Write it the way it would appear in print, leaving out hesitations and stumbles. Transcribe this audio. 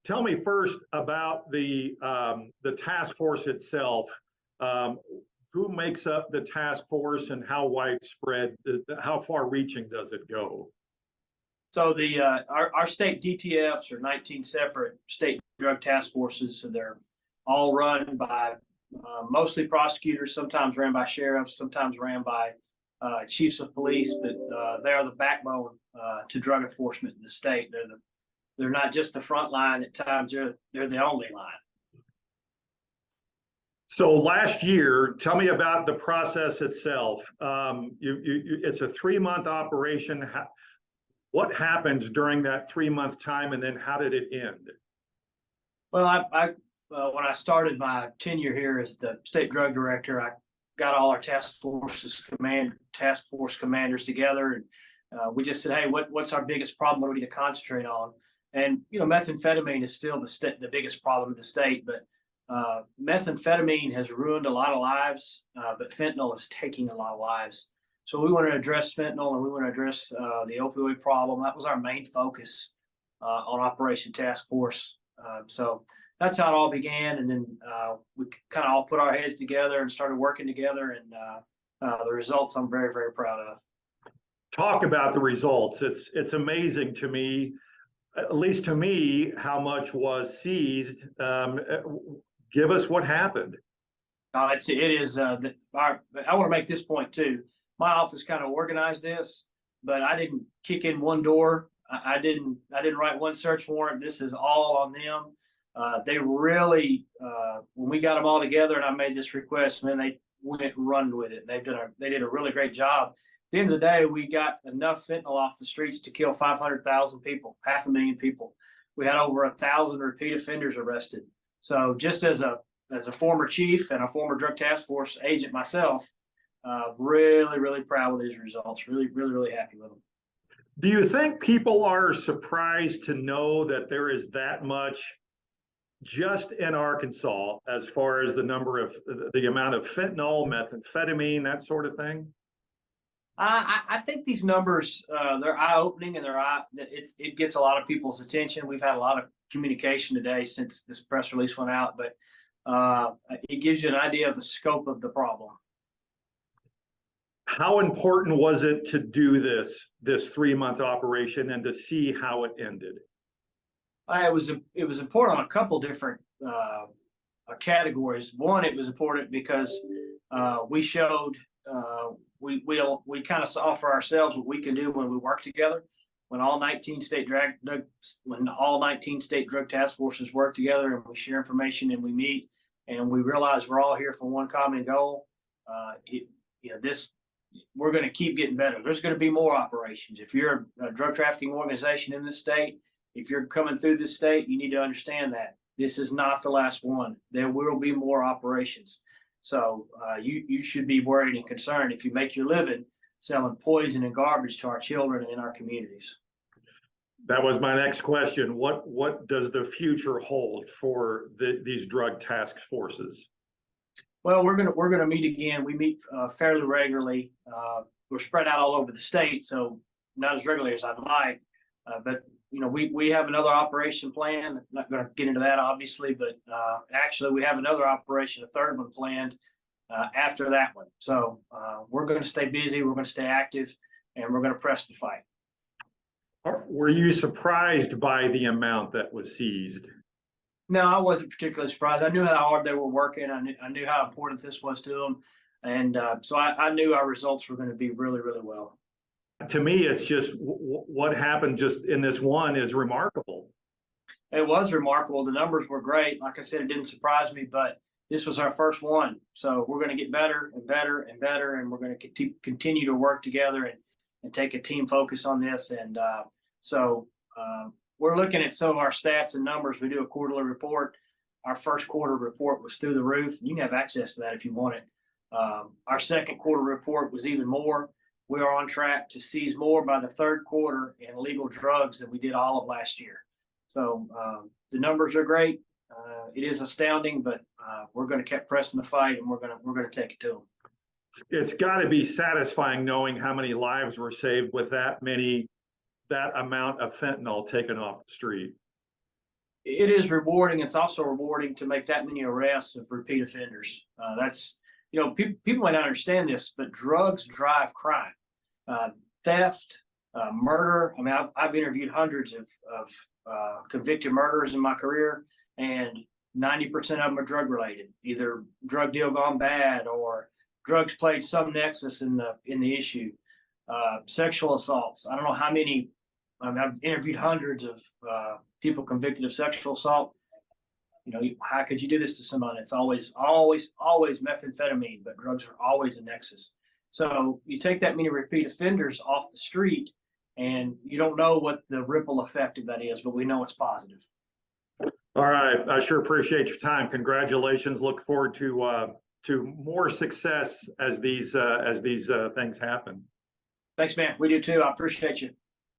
Tell me first about the task force itself. Um, who makes up the task force and how widespread, how far reaching does it go? So our state DTFs are 19 separate state drug task forces. So they're all run by mostly prosecutors, sometimes ran by sheriffs, sometimes ran by chiefs of police, but they are the backbone to drug enforcement in the state. They're not just the front line at times, they're the only line. So last year, tell me about the process itself. It's a 3-month operation. What happens during that 3-month time, and then how did it end? Well, when I started my tenure here as the state drug director, I got all our task force commanders together, and we just said, "Hey, what's our biggest problem? What do we need to concentrate on?" And methamphetamine is still the biggest problem in the state, but methamphetamine has ruined a lot of lives, but fentanyl is taking a lot of lives. So we want to address fentanyl, and we want to address the opioid problem. That was our main focus on Operation Task Force. So that's how it all began, and then we kind of all put our heads together and started working together, and the results I'm very, very proud of. Talk about the results. It's amazing to me, at least to me, how much was seized. Give us what happened. I want to make this point too. My office kind of organized this, but I didn't kick in one door. I didn't write one search warrant. This is all on them. They really, when we got them all together and I made this request, man, they went and run with it. They did a really great job. At the end of the day, we got enough fentanyl off the streets to kill 500,000 people, 500,000 people. We had over 1,000 repeat offenders arrested. So just as a former chief and a former drug task force agent myself, really, really proud with these results. Really, really, really happy with them. Do you think people are surprised to know that there is that much just in Arkansas as far as the amount of fentanyl, methamphetamine, that sort of thing? I think these numbers, they're eye-opening, and it gets a lot of people's attention. We've had a lot of communication today since this press release went out, but it gives you an idea of the scope of the problem. How important was it to do this 3-month operation and to see how it ended? It was important on a couple different categories. One, it was important because we showed we kind of saw for ourselves what we can do when we work together. When all 19 state drug task forces work together and we share information and we meet and we realize we're all here for one common goal, we're going to keep getting better. There's going to be more operations. If you're a drug trafficking organization in this state, if you're coming through this state, you need to understand that this is not the last one. There will be more operations. So you should be worried and concerned if you make your living selling poison and garbage to our children and in our communities. That was my next question. What does the future hold for these drug task forces? Well, we're gonna meet again. We meet fairly regularly. We're spread out all over the state, so not as regularly as I'd like. But we have another operation plan. I'm not going to get into that, obviously, but actually we have another operation, a third one planned after that one. So we're going to stay busy. We're going to stay active, and we're going to press the fight. Were you surprised by the amount that was seized? No, I wasn't particularly surprised. I knew how hard they were working. I knew how important this was to them. And so I knew our results were going to be really, really well. To me, it's just what happened just in this one is remarkable. It was remarkable. The numbers were great. Like I said, it didn't surprise me, but this was our first one. So we're going to get better and better and better, and we're going to continue to work together and take a team focus on this. And so we're looking at some of our stats and numbers. We do a quarterly report. Our first quarter report was through the roof. You can have access to that if you want it. Our second quarter report was even more. We are on track to seize more by the third quarter in illegal drugs than we did all of last year. So the numbers are great. It is astounding, but we're going to keep pressing the fight, and we're going to take it to them. It's got to be satisfying knowing how many lives were saved with that amount of fentanyl taken off the street. It is rewarding. It's also rewarding to make that many arrests of repeat offenders. That's, people might not understand this, but drugs drive crime, theft, murder. I mean, I've interviewed hundreds of convicted murderers in my career, and 90% of them are drug related, either drug deal gone bad or drugs played some nexus in the issue. Sexual assaults. I don't know how many. I mean, I've interviewed hundreds of people convicted of sexual assault. How could you do this to someone? It's always methamphetamine, but drugs are always a nexus. So you take that many repeat offenders off the street, and you don't know what the ripple effect of that is, but we know it's positive. All right, I sure appreciate your time. Congratulations. Look forward to more success as these things happen. Thanks, man. We do too. I appreciate you.